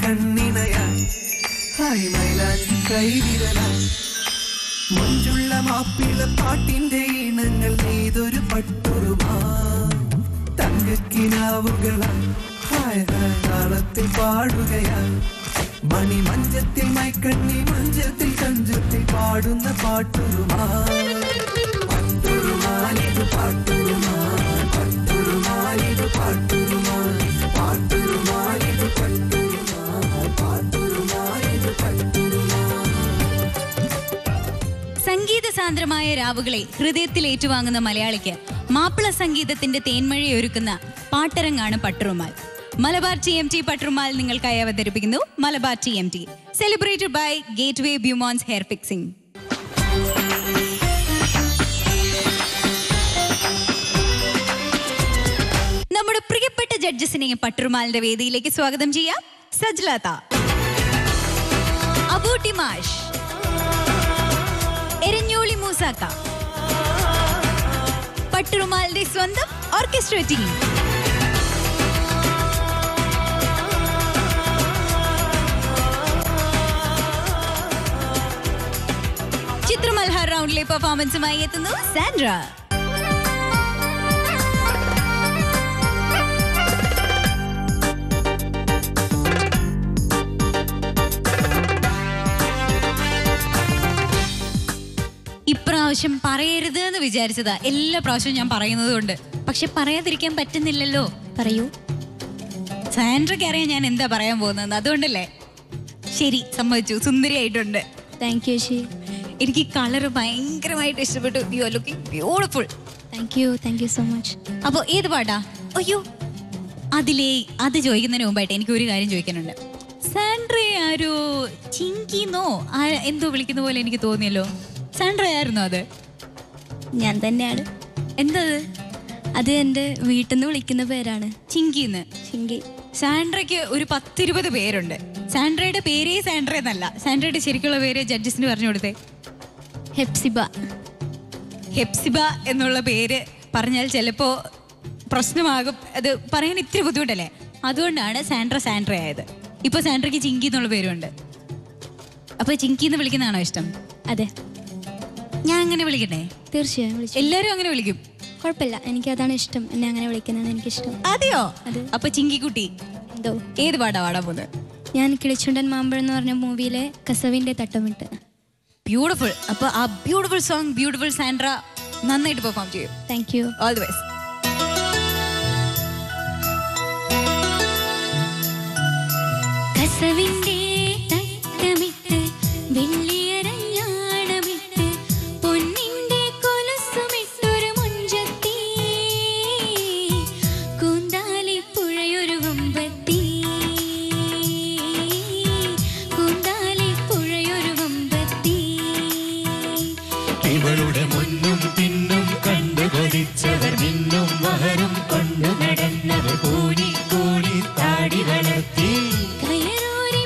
കണ്ണിണയായി hi മൈലാഞ്ചി കൈവിരലായി മഞ്ചുള്ള മാപ്പിള പാട്ടിന്റെ ഈണങ്ങൾ നെയ്തൊരു പട്ടുറുമാ തങ്കക്കിനാവുകളായി hi hi താളത്തിൽ പാടുകയായി മണി മഞ്ചത്തിൽ മൈക്കണ്ണി മഞ്ചത്തിൽ കഞ്ചത്തിൽ പാടുന്ന പാട്ടുറുമാ പട്ടുറുമാലിത് പാട്ടുറുമാ പട്ടുറുമാലിത് പാട്ടുറുമാ പാട്ടുറുമാലിത് പട്ടുറുമാ പാട്ടുറുമാലിത് പട്ടുറുമാ. സംഗീത സാന്ദ്രമായ രാവുകളെ ഹൃദയത്തിൽ ഏറ്റുവാങ്ങുന്ന മലയാളിക്ക് മാപ്പിള സംഗീതത്തിന്റെ തേന്മഴയൊരുക്കുന്ന പാട്ടരങ്ങാണ് പട്ടുറുമാൽ. മലബാർ TMT പട്ടുറുമാൽ നിങ്ങൾക്കായി അവതരിപ്പിക്കുന്നു Malabar TMT, celebrated by gateway Beaumonts hair fixing. നമ്മുടെ പ്രിയപ്പെട്ട ജഡ്ജസിനെ പട്ടുറുമാലിന്റെ വേദിയിലേക്ക് സ്വാഗതം ചെയ്യാം. സജ്ലത, അബൂട്ടി മാഷ്, എരഞ്ഞോളി മൂസാക്ക, പട്ടുറുമാലിന്റെ സ്വന്തം ഓർക്കസ്ട്ര ടീം. ചിത്രമൽഹാർ റൗണ്ടിലെ പെർഫോമൻസുമായി എത്തുന്നു സാൻഡ്ര. ഇപ്രാവശ്യം പറയരുത് എന്ന് വിചാരിച്ചതാ, എല്ലാ പ്രാവശ്യവും ഞാൻ പറയുന്നത് കൊണ്ട്. പക്ഷെ പറയാതിരിക്കാൻ പറ്റുന്നില്ലല്ലോ. പറയൂ. സാൻഡ്രയ്ക്ക് അറിയാം ഞാൻ എന്താ പറയാൻ പോകുന്നത്, അതുകൊണ്ടല്ലേ. ശരി, സമ്മതിച്ചു. സുന്ദരിയായിട്ടുണ്ട്. താങ്ക് യു ശരി. എനിക്ക് കളർ ഭയങ്കരമായിട്ട് ഇഷ്ടപ്പെട്ടു. You are looking beautiful. Thank you so much. അപ്പോൾ ഏത് പാട്ടാ? അയ്യോ, അത് ചോദിക്കുന്നതിന് മുമ്പായിട്ട് എനിക്ക് ഒരു കാര്യം ചോദിക്കാനുണ്ട്. സാൻഡ്രയെ ആരോ ചിങ്കിന്നോ എന്തോ വിളിക്കുന്ന പോലെ എനിക്ക് തോന്നിയല്ലോ. സാൻഡ്ര ആയിരുന്നോ അത്? ഞാൻ തന്നെയാണ്. എന്തത്? അത് എൻ്റെ വീട്ടിൽ നിന്ന് വിളിക്കുന്ന പേരാണ്, ചിങ്കിന്ന്. ചിങ്കി. സാൻഡ്രയ്ക്ക് ഒരു 10-20 പേരുണ്ട്. സാൻഡ്രയുടെ പേരേ സാൻഡ്ര എന്നല്ല. സാൻഡ്രയുടെ ശരിക്കുള്ള പേര് ജഡ്ജസിന് പറഞ്ഞു കൊടുത്തേ. ഹെപ്സിബ. ഹെപ്സിബ എന്നുള്ള പേര് പറഞ്ഞാൽ ചിലപ്പോൾ പ്രശ്നമാകും. അത് പറയാൻ ഇത്തിരി ബുദ്ധിമുട്ടല്ലേ? അതുകൊണ്ടാണ് സാൻഡ്ര ആയത്. ഇപ്പോൾ സാൻഡ്രയ്ക്ക് ചിങ്കി എന്നുള്ള പേരുണ്ട്. അപ്പോൾ ചിങ്കി എന്ന് വിളിക്കുന്നതാണോ ഇഷ്ടം? അതെ. ഞാൻ അങ്ങനെ വിളിക്കട്ടെ? തീർച്ചയായും വിളിച്ചു. എല്ലാവരും അങ്ങനെ വിളിക്കും. കുഴപ്പമില്ല, എനിക്കതാണ് ഇഷ്ടം. എന്നെ അങ്ങനെ വിളിക്കുന്നതാണ് എനിക്കിഷ്ടം. അതെയോ? അതെ. അപ്പൊ ചിങ്കിക്കുട്ടി എന്തോ ഏത് പാടാ പാടാൻ പോകുന്നത്? ഞാൻ കിളിച്ചുണ്ടൻ മാമ്പഴം എന്ന് പറഞ്ഞ മൂവിയിലെ കസവിന്റെ തട്ടമിട്ട്. ബ്യൂട്ടിഫുൾ. അപ്പൊ ആ ബ്യൂട്ടിഫുൾ സോങ് ബ്യൂട്ടിഫുൾ സാൻഡ്ര നന്നായിട്ട് പെർഫോം ചെയ്യും. Thank you. All the best. കസവിന്റെ തട്ടമിട്ട് വെള്ളിയരഞ്ഞാണമിട്ട് പൊന്നിന്റെ കൊലുസുമിട്ടൊരു മുഞ്ചത്തി കൂന്താലി പുഴയൊരു വമ്പത്തി കൂന്താലി പുഴയൊരു വമ്പത്തി. ഇവളുടെ മുന്നും പിന്നും കണ്ടു കൊതിച്ചവർ നിന്നും വഹരും കൊണ്ടു നടന്നവർ കൂടി കൂടി താടി വളർത്തി കയറൂരി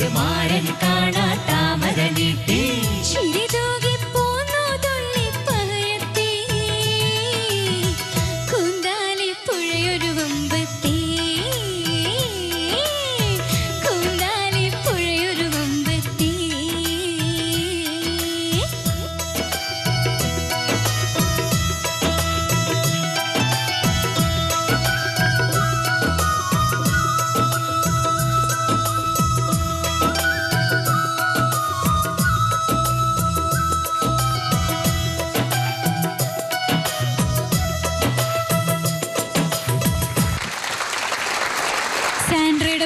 ഒരു മാരൻ കാണാ താമര നീട്ടി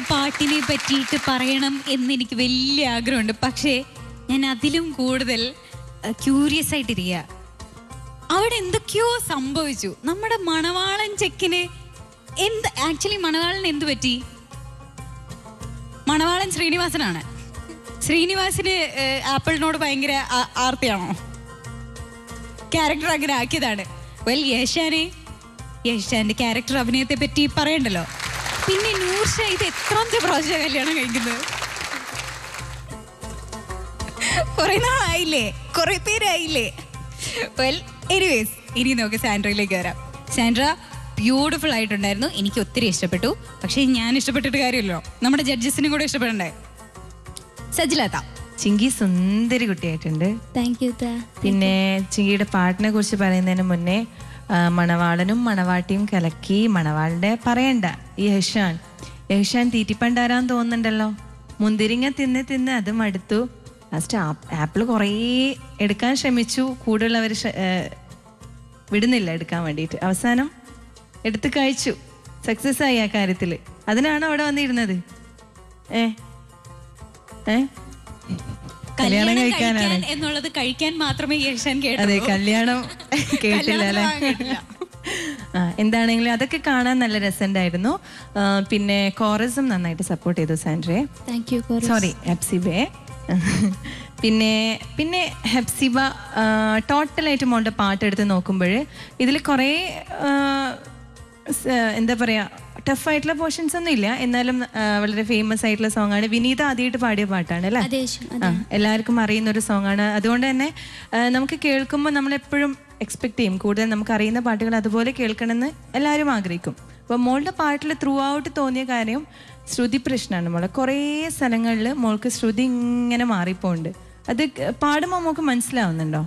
പാട്ടിനെ പറ്റിയിട്ട് പറയണം എന്ന് എനിക്ക് വലിയ ആഗ്രഹമുണ്ട്. പക്ഷേ ഞാൻ അതിലും കൂടുതൽ ക്യൂരിയസ് ആയിട്ടിരിക്കുക. അവിടെ എന്തൊക്കെയോ സംഭവിച്ചു. നമ്മുടെ മണവാളൻ ചെക്കിന് ആക്ച്വലി മണവാളന് എന്ത് പറ്റി? മണവാളൻ ശ്രീനിവാസനാണ്. ശ്രീനിവാസിന് ആപ്പിളിനോട് ഭയങ്കര ആർത്തിയാണോ? ക്യാരക്ടർ അങ്ങനെ ആക്കിയതാണ്. വെൽ, യേശാന്റെ ക്യാരക്ടർ അഭിനയത്തെ പറ്റി പറയണ്ടല്ലോ. പിന്നെ നൂർഷ ഇത് എത്രാമത്തെ പ്രാവശ്യം കല്യാണം കഴിക്കുന്നത്? കുറെ നാളായില്ലേ, കുറെ പേരായില്ലേ? വെൽ, എനിവേസ്, ഇനി നമുക്ക് സാൻഡ്രയിലേക്ക് വരാം. സാൻഡ്ര ബ്യൂട്ടിഫുൾ ആയിട്ടുണ്ടായിരുന്നു. എനിക്ക് ഒത്തിരി ഇഷ്ടപ്പെട്ടു. പക്ഷെ ഞാൻ ഇഷ്ടപ്പെട്ടിട്ട് കാര്യമല്ലോ, നമ്മുടെ ജഡ്ജസിനും കൂടെ ഇഷ്ടപ്പെടണ്ടേ. സജിലത, ചിങ്കി സുന്ദരി കുട്ടിയായിട്ടുണ്ട്. Thank you. പിന്നെ ചിങ്കിയുടെ പാട്ടിനെ കുറിച്ച് പറയുന്നതിന് മുന്നേ മണവാളനും മണവാട്ടിയും കലക്കി. മണവാളിന്റെ പറയണ്ട, ഈ യഹ്ഷാൻ തീറ്റിപ്പണ്ടാരാന്ന് തോന്നുന്നുണ്ടല്ലോ. മുന്തിരിങ്ങ തിന്ന് അത് മടുത്തു. ലാസ്റ്റ് ആപ്പിൾ കുറേ എടുക്കാൻ ശ്രമിച്ചു, കൂടുതലുള്ളവർ വിടുന്നില്ല എടുക്കാൻ വേണ്ടിയിട്ട്. അവസാനം എടുത്ത് കഴിച്ചു, സക്സസ് ആയി ആ കാര്യത്തിൽ. അതിനാണ് അവിടെ വന്നിരുന്നത്. കല്യാണം കഴിക്കാനാണ് എന്നുള്ളത് കഴിക്കാൻ മാത്രമേ യേശാൻ കേട്ടു. അതെ, കല്യാണം കേട്ടില്ല അല്ലേ? എന്താണെങ്കിലും അതൊക്കെ കാണാൻ നല്ല രസമുണ്ടായിരുന്നു. പിന്നെ കോറസും നന്നായിട്ട് സപ്പോർട്ട് ചെയ്തു സാൻഡ്രയെ. സോറി, ഹെപ്സിബയെ. പിന്നെ ഹെപ്സിബ ടോട്ടലായിട്ട് മോളുടെ പാട്ടെടുത്ത് നോക്കുമ്പോൾ ഇതിൽ കുറേ എന്താ പറയുക, ടഫായിട്ടുള്ള പോർഷൻസ് ഒന്നും ഇല്ല. എന്നാലും വളരെ ഫേമസ് ആയിട്ടുള്ള സോങ് ആണ്. വിനീത ആദ്യമായിട്ട് പാടിയ പാട്ടാണ് അല്ലേ? എല്ലാവർക്കും അറിയുന്ന ഒരു സോങ് ആണ്. അതുകൊണ്ട് തന്നെ നമുക്ക് കേൾക്കുമ്പോൾ നമ്മളെപ്പോഴും എക്സ്പെക്ട് ചെയ്യും കൂടുതൽ നമുക്ക് അറിയുന്ന പാട്ടുകൾ അതുപോലെ കേൾക്കണമെന്ന് എല്ലാവരും ആഗ്രഹിക്കും. അപ്പോൾ മോളുടെ പാട്ടിൽ ത്രൂ ഔട്ട് തോന്നിയ കാര്യം ശ്രുതി പ്രശ്നമാണ്. മോളെ കുറേ സ്ഥലങ്ങളിൽ മോൾക്ക് ശ്രുതി ഇങ്ങനെ മാറിപ്പോണ്ട്. അത് പാടുമ്പോൾ മോൾക്ക് മനസ്സിലാവുന്നുണ്ടോ?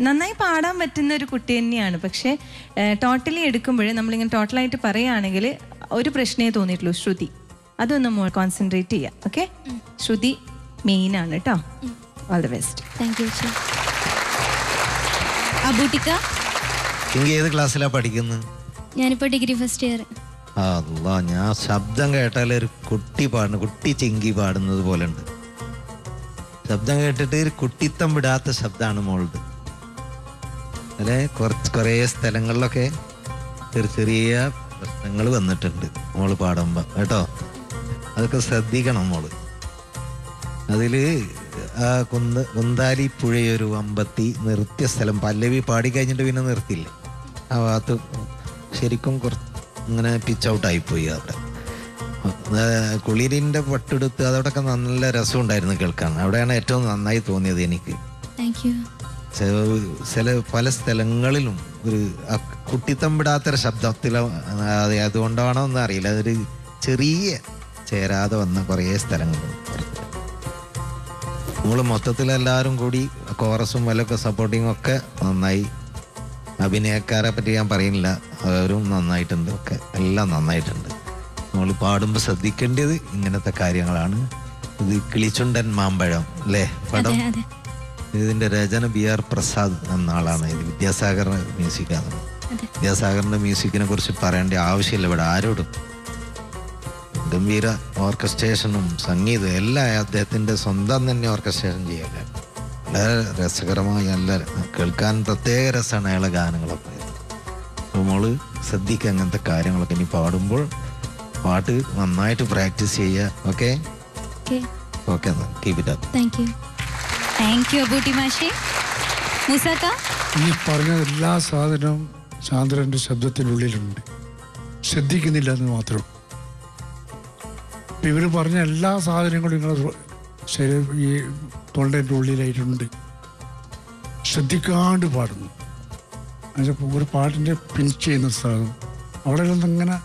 നന്നായി പാടാൻ പറ്റുന്ന ഒരു കുട്ടി തന്നെയാണ്. പക്ഷെ ടോട്ടലി എടുക്കുമ്പോൾ നമ്മളിങ്ങനെ ടോട്ടലായിട്ട് പറയുകയാണെങ്കിൽ ഒരു പ്രശ്നമേ തോന്നിയിട്ടുള്ളൂ, ശ്രുതി. അതൊന്ന് മോൾ കോൺസെൻട്രേറ്റ് ചെയ്യാം. ഓക്കെ, ശ്രുതി മെയിൻ ആണ് കേട്ടോ. All the best. Thank you. അബൂട്ടിക്ക, ഏത് ക്ലാസ്സിലാണ് പഠിക്കുന്നത്? ഞാനിപ്പോൾ ഡിഗ്രി ഫസ്റ്റ് ഇയർ. അല്ലാ, ഞാൻ ശബ്ദം കേട്ടാൽ ഒരു കുട്ടി ചിങ്കി പാടുന്നത് പോലെ ഉണ്ട്. ശബ്ദം കേട്ടിട്ട് ഒരു കുട്ടിത്തം വിടാത്ത ശബ്ദമാണ് മോളുടെ അല്ലെ? കുറേ സ്ഥലങ്ങളിലൊക്കെ ചെറിയ പ്രശ്നങ്ങൾ വന്നിട്ടുണ്ട് മോള് പാടുമ്പോ കേട്ടോ. അതൊക്കെ ശ്രദ്ധിക്കണം മോള്. അതില് ആ കുന്താലി പുഴയൊരു അമ്പത്തി നിർത്തിയ സ്ഥലം പല്ലവി പാടി കഴിഞ്ഞിട്ട് പിന്നെ നിർത്തില്ലേ, ആ ഭാഗത്ത് ശരിക്കും ഇങ്ങനെ പിച്ച് ഔട്ടായിപ്പോയി. അവിടെ കുളിരിന്റെ പട്ടെടുത്ത് അതോടൊക്കെ നല്ല രസം ഉണ്ടായിരുന്നു കേൾക്കാൻ. അവിടെയാണ് ഏറ്റവും നന്നായി തോന്നിയത് എനിക്ക്. പല സ്ഥലങ്ങളിലും ഒരു കുട്ടിത്തം വിടാത്തൊരു ശബ്ദത്തിൽ, അതുകൊണ്ടാണോ ഒന്നും അറിയില്ല, അതൊരു ചെറിയ ചേരാതെ വന്ന കുറേ സ്ഥലങ്ങളുണ്ട്. നമ്മൾ മൊത്തത്തിൽ എല്ലാവരും കൂടി കോറസും വല്ലൊക്കെ സപ്പോർട്ടിങ്ങും ഒക്കെ നന്നായി. അഭിനയക്കാരെ പറ്റി ഞാൻ പറയുന്നില്ല, അവരും നന്നായിട്ടുണ്ട്. ഒക്കെ എല്ലാം നന്നായിട്ടുണ്ട്. നമ്മൾ പാടുമ്പോൾ ശ്രദ്ധിക്കേണ്ടത് ഇങ്ങനത്തെ കാര്യങ്ങളാണ്. ഇത് കിളിച്ചുണ്ടൻ മാമ്പഴം അല്ലേ പടം? ഇതിന്റെ രചന BR പ്രസാദ് എന്ന ആളാണ്. ഇത് വിദ്യാസാഗറിന്റെ മ്യൂസിക്കാണ്. വിദ്യാസാഗറിന്റെ മ്യൂസിക്കിനെ കുറിച്ച് പറയേണ്ട ആവശ്യമില്ല ഇവിടെ ആരോടും. ഗംഭീര ഓർക്കസ്ട്രേഷനും സംഗീതവും എല്ലാം അദ്ദേഹത്തിന്റെ സ്വന്തം തന്നെ ഓർക്കസ്ട്രേഷൻ ചെയ്യല. വളരെ രസകരമായി, നല്ല കേൾക്കാൻ പ്രത്യേക രസമാണ് അയാളെ ഗാനങ്ങളൊക്കെ. അപ്പോൾ മോള് ശ്രദ്ധിക്കുക അങ്ങനത്തെ കാര്യങ്ങളൊക്കെ. ഇനി പാടുമ്പോൾ പാട്ട് നന്നായിട്ട് പ്രാക്ടീസ് ചെയ്യുക. Okay okay, keep it up. Thank you Abootty മാഷേ. മുസാക്ക, ഈ പറഞ്ഞ എല്ലാ സാധനവും ചാന്ദ്രന്റെ ശബ്ദത്തിനുള്ളിലുണ്ട്, ശ്രദ്ധിക്കുന്നില്ല എന്ന് മാത്രം. ഇപ്പം ഇവർ പറഞ്ഞ എല്ലാ സാധനങ്ങളും നിങ്ങളുടെ ശരീരം ഈ തൊണ്ടേൻ്റെ ഉള്ളിലായിട്ടുണ്ട്. ശ്രദ്ധിക്കാണ്ട് പാടുന്നു. ഒരു പാട്ടിൻ്റെ പിഞ്ച് ചെയ്യുന്ന സാധനം അവിടെ ഇങ്ങനെ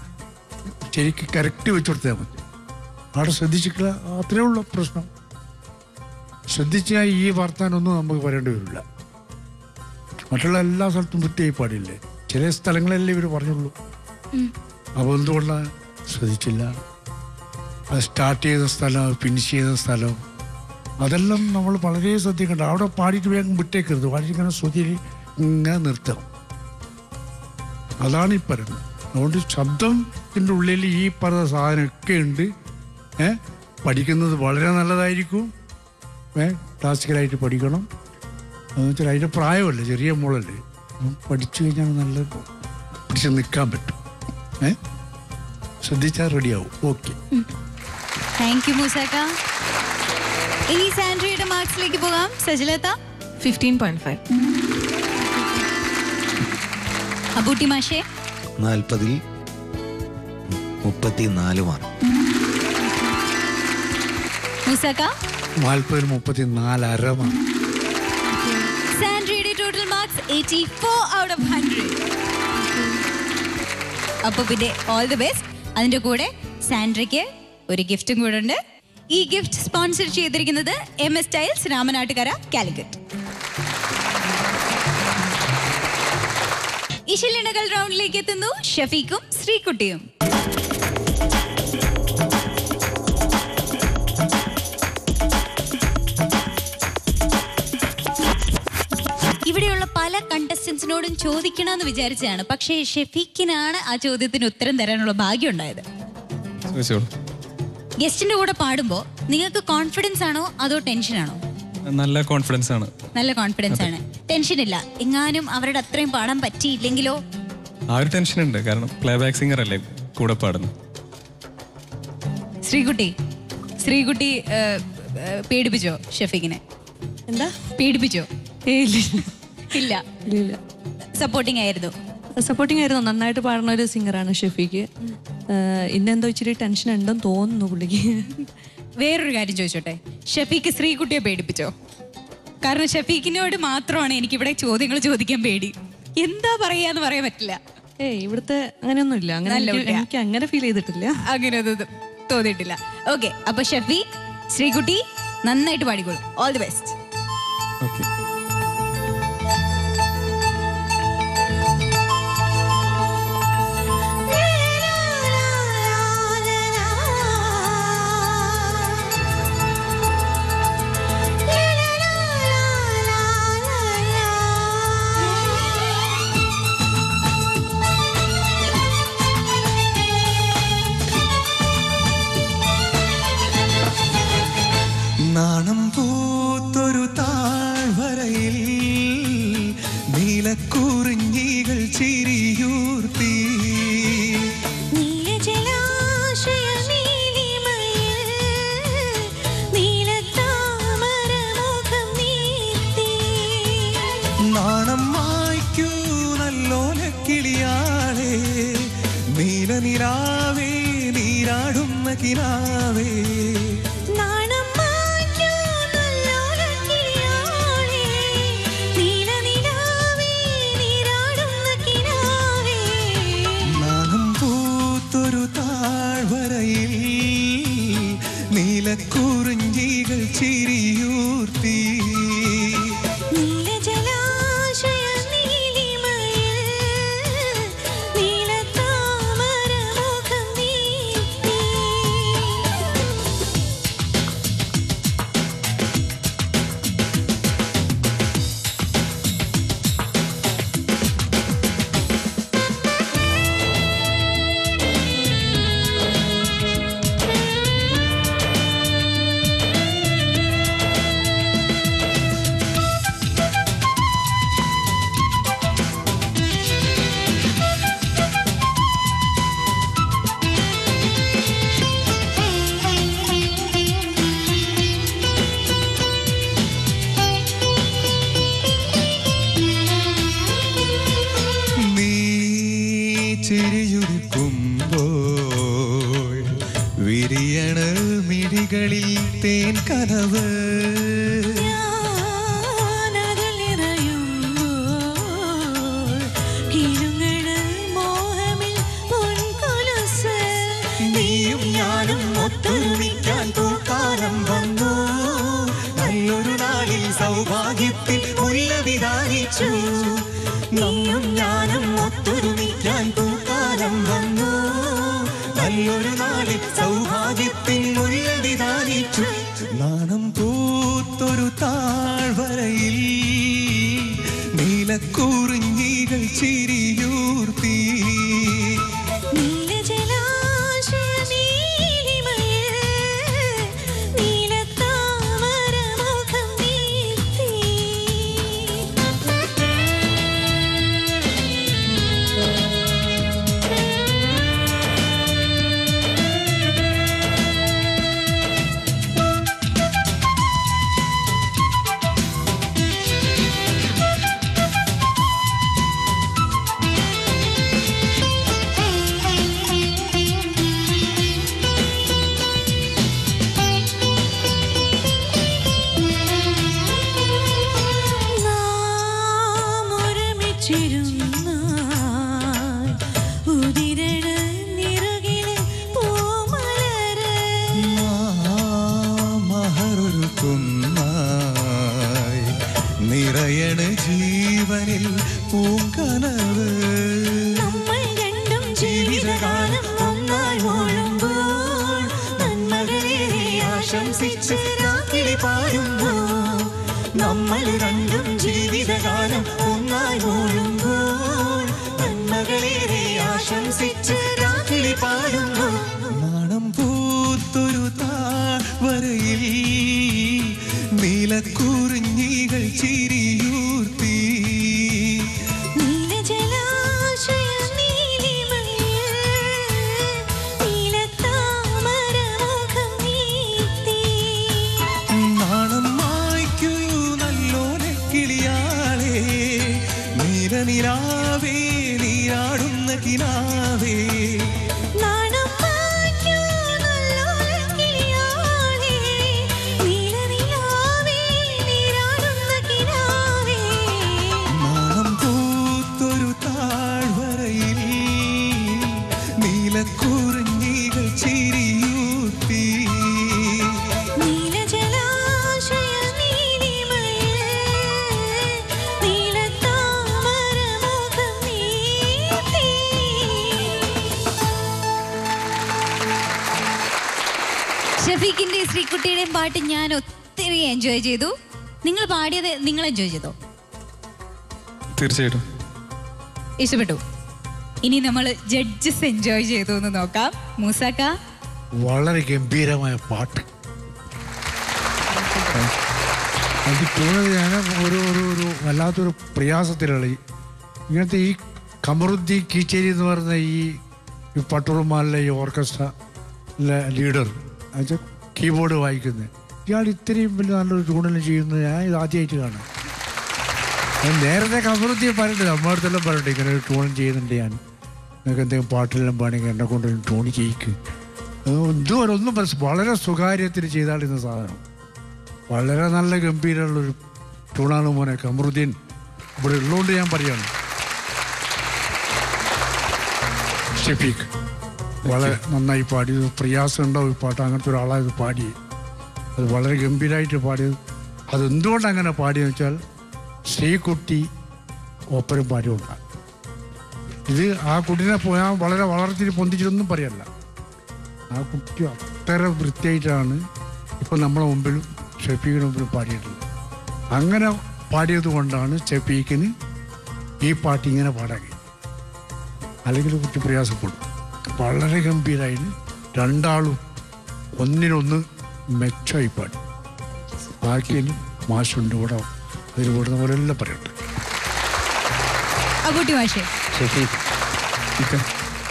ശരിക്ക് കറക്റ്റ് വെച്ച് കൊടുത്താൽ മതി. അവിടെ ശ്രദ്ധിച്ചിട്ടില്ല, അത്രേ ഉള്ളൂ പ്രശ്നം. ശ്രദ്ധിച്ചാൽ ഈ വർത്താനൊന്നും നമുക്ക് പറയേണ്ടി വരില്ല. മറ്റുള്ള എല്ലാ സ്ഥലത്തും വൃത്തിയായി പാടില്ലേ, ചില സ്ഥലങ്ങളല്ലേ ഇവർ പറഞ്ഞുള്ളൂ. അപ്പോൾ എന്തുകൊണ്ടാണ് ശ്രദ്ധിച്ചില്ല? അത് സ്റ്റാർട്ട് ചെയ്ത സ്ഥലം, ഫിനിഷ് ചെയ്ത സ്ഥലം, അതെല്ലാം നമ്മൾ വളരെ ശ്രദ്ധിക്കേണ്ട. അവിടെ പാടിയിട്ട് വേഗം വിട്ടേക്കരുത്, പാടിയിങ്ങനെ ശ്രുതിയിൽ ഇങ്ങനെ നിർത്തണം. അതാണ് ഈ പറയുന്നത്. അതുകൊണ്ട് ശബ്ദത്തിൻ്റെ ഉള്ളിൽ ഈ പറഞ്ഞ സാധനമൊക്കെ ഉണ്ട്. പഠിക്കുന്നത് വളരെ നല്ലതായിരിക്കും. ക്ലാസിക്കലായിട്ട് പഠിക്കണം. എന്ന് വെച്ചാൽ അതിൻ്റെ പ്രായമല്ലേ, ചെറിയ മോളല്ലേ, പഠിച്ചു കഴിഞ്ഞാൽ നല്ല പിടിച്ച് നിൽക്കാൻ പറ്റും. ശ്രദ്ധിച്ചാൽ റെഡിയാവും. ഓക്കെ, താങ്ക് യു മൂസാക്ക. ഇനി സാൻഡ്രയുടെ മാർക്സിലേക്ക് പോകാം. സജിലത്ത 15.5. അബൂട്ടി മാഷേ 40-ൽ 34 മാർക്ക്. മൂസാക്ക 40-ൽ 34.5 മാർക്ക്. സാൻഡ്രയുടെ ടോട്ടൽ മാർക്സ് 84 ഔട്ട് ഓഫ് 100. അപ്പോൾ പിന്നെ ഓൾ ദി ബെസ്റ്റ്. അതിൻ്റെ കൂടെ സാൻഡ്രയ്ക്ക് ഒരു ഗിഫ്റ്റും കൂടെ ഉണ്ട്. ഈ ഗിഫ്റ്റ് സ്പോൺസർ ചെയ്തിരിക്കുന്നത് MS ടൈൽസ്, രാമനാട്ടുകര, കാലിക്കറ്റ്. ഇശലിനകൾ റൗണ്ടിലേക്ക് എത്തുന്നു ഷഫീഖും ശ്രീകുട്ടിയും. ഇവിടെയുള്ള പല കണ്ടസ്റ്റൻസിനോടും ചോദിക്കണമെന്ന് വിചാരിച്ചതാണ്, പക്ഷേ ഷഫീഖിനാണ് ആ ചോദ്യത്തിന് ഉത്തരം തരാനുള്ള ഭാഗ്യം ഉണ്ടായത്. ഗസ്റ്റിന്റെ കൂടെ പാടുമ്പോൾ നിങ്ങൾക്ക് കോൺഫിഡൻസ് ആണോ അതോ ടെൻഷൻ ആണോ? നല്ല കോൺഫിഡൻസ് ആണ്. നല്ല കോൺഫിഡൻസ് ആണ്, ടെൻഷൻ ഇല്ല. എങ്ങാനും അവരുടെ അത്രയും പാടാൻ പറ്റിയില്ലെങ്കിലോ? ആ ഒരു ടെൻഷൻ ഉണ്ട്, കാരണം പ്ലേ ബാക്ക് സിംഗർ അല്ലേ കൂടെ പാടുന്നു. ശ്രീകുട്ടി പേടിപ്പിച്ചോ ഷഫീഖിനെ? എന്താ പേടിപ്പിച്ചോ? ഇല്ല, സപ്പോർട്ടിംഗ് ആയിരുന്നു. നന്നായിട്ട് പാടുന്ന ഒരു സിംഗറാണ് ഷഫീഖ്. ഇന്നെന്തോ ഇച്ചിരി ടെൻഷൻ ഉണ്ടെന്ന് തോന്നുന്നു പുള്ളിക്ക്. വേറൊരു കാര്യം ചോദിച്ചോട്ടെ, ഷഫീഖ് ശ്രീകുട്ടിയെ പേടിപ്പിച്ചോ? കാരണം ഷഫീഖിനോട് മാത്രമാണ് എനിക്കിവിടെ ചോദ്യങ്ങൾ ചോദിക്കാൻ പേടി. എന്താ പറയാന്ന് പറയാൻ പറ്റില്ല. ഇവിടുത്തെ അങ്ങനെയൊന്നും ഇല്ല, എനിക്ക് അങ്ങനെ ഫീൽ ചെയ്തിട്ടില്ല, അങ്ങനെ ഒന്നും തോന്നിയിട്ടില്ല. ഓക്കെ, അപ്പൊ ഷഫീഖ്, ശ്രീകുട്ടി നന്നായിട്ട് പാടിക്കോളൂ. All the best. ഓക്കെ. നാണം പൂത്തൊരു താഴ്വരയിൽ നീലക്കുറിഞ്ഞികൾ ചിരിയൂർത്തി, നാണം മായ്ക്കൂ നല്ലോലക്കിളിയാളെ, നീലനിലാവേ നീരാടുന്ന കിനാവേ, നീലക്കുറിഞ്ഞികൾ ചിരിയൂർത്തി, മിഴികളിൽ തേൻ കനവ് നീയും ഞാനും ഒത്തൊരുമിക്കാൻ പൂക്കാലം വന്നു നല്ലൊരു നാളിൽ സൗഭാഗ്യത്തിൽ മുല്ല വിധാനിച്ചു നീയും ഞാനും ഒത്തൊരുമിക്കാൻ പൂക്കാലം വന്നു നല്ലൊരു നാളിൽ സൗഭാഗ്യത്തിൽ മുല്ല വിധാനിച്ചു നാണം പൂത്തൊരു താഴ്വരയിൽ നീലക്കുറിഞ്ഞികൾ ചിരിയൂർത്തി നിറയണ ജീവനിൽ പൂങ്കനവ് നമ്മൾ രണ്ടും ജീവിതകാലം ഒന്നായി വാഴുമ്പോൾ നന്മകളേറെ ആശംസിച്ച് രാത്രി പാടുമ്പോൾ നമ്മൾ രണ്ടും ജീവിതകാലം ഒന്നായി വാഴുമ്പോൾ നന്മകളേറെ ആശംസിച്ച് രാത്രി പാടുമ്പോൾ നാണം പൂത്തൊരു താഴ്വരയിൽ നീലക്കുറിഞ്ഞികൾ ചിരിയൂർത്തി നാണം മായ്ക്കൂ നല്ലോനെ കിളിയാളെ നീലനിലാവേ നീരാടുന്ന കിനാവേ കുറിഞ്ഞികൾ ചിരിയൂർത്തി ഷഫീഖിന്റെ ശ്രീകുട്ടിയുടെയും പാട്ട് ഞാൻ ഒത്തിരി എൻജോയ് ചെയ്തു. നിങ്ങൾ പാടിയത് നിങ്ങൾ എൻജോയ് ചെയ്തോ? തീർച്ചയായിട്ടും ഇഷ്ടപ്പെട്ടു. ഇനി നമ്മൾ ജഡ്ജസ് എൻജോയ് ചെയ്തു എന്ന് നോക്കാം. മൂസാക്ക, വളരെ ഗംഭീരമായ പാട്ട്. അത് കൂടുതൽ ഞാൻ ഒരു വല്ലാത്തൊരു പ്രയാസത്തിലുള്ള ഇങ്ങനത്തെ ഈ കമറുദ്ദീൻ കീച്ചേരി എന്ന് പറയുന്ന ഈ പട്ടുറുമാലിലെ ഈ ഓർക്കസ്ട്ര ലീഡർ എന്നുവെച്ചാൽ കീബോർഡ് വായിക്കുന്നത് ഇയാൾ ഇത്രയും വലിയ നല്ലൊരു ട്യൂണെല്ലാം ചെയ്യുന്നത് ഞാൻ ഇത് ആദ്യമായിട്ട് കാണാം. നേരത്തെ കമറുദ്ദീൻ പറഞ്ഞിട്ട് നമ്മുടെ അടുത്തെല്ലാം പറഞ്ഞിട്ട് ഇങ്ങനെ ഒരു ട്യൂൺ ചെയ്യുന്നുണ്ട്, ഞാൻ നിങ്ങൾക്ക് എന്തെങ്കിലും പാട്ടെല്ലാം പാണെങ്കിൽ എന്നെ കൊണ്ട് ട്യൂൺ ചെയ്യിക്ക്. ഇതുവരെ ഒന്നും വളരെ സ്വകാര്യത്തിൽ ചെയ്താളിരുന്ന സാധനം. വളരെ നല്ല ഗംഭീരമുള്ളൊരു ട്യൂണാണ് മോനെ കമറുദ്ദീൻ. ഇവിടെ ഉള്ളതുകൊണ്ട് ഞാൻ പറയാണ്. ഷഫീഖ് വളരെ നന്നായി പാടിയത്. പ്രയാസം ഉണ്ടാവും ഈ പാട്ട്, അങ്ങനത്തെ ഒരാളായത് പാടി. അത് വളരെ ഗംഭീരമായിട്ട് പാടിയത്. അതെന്തുകൊണ്ട് അങ്ങനെ പാടിയെന്ന് വെച്ചാൽ ശ്രീകുട്ടി ഓപ്പരം പാടിയുണ്ടാകും. ഇത് ആ കുട്ടീനെ ഞാൻ വളരെ വളർത്തി പൊന്തിച്ചിട്ടൊന്നും പറയല്ല. ആ കുട്ടി അത്ര വൃത്തിയായിട്ടാണ് ഇപ്പം നമ്മളെ മുമ്പിലും ഷഫീഖിന് മുമ്പിലും പാടിയിട്ടുള്ളത്. അങ്ങനെ പാടിയത് കൊണ്ടാണ് ഷഫീഖിന് ഈ പാട്ട് ഇങ്ങനെ പാടാൻ കഴിയും. അല്ലെങ്കിൽ കുട്ടി പ്രയാസപ്പെടും. വളരെ ഗംഭീരമായിട്ട് രണ്ടാളും ഒന്നിനൊന്ന് മെച്ചമായി പാടി. ബാക്കിയിൽ മാഷുണ്ട് ഇവിടെ, അതിൽ കൂടുന്ന പോലെ എല്ലാം പറയട്ടെ.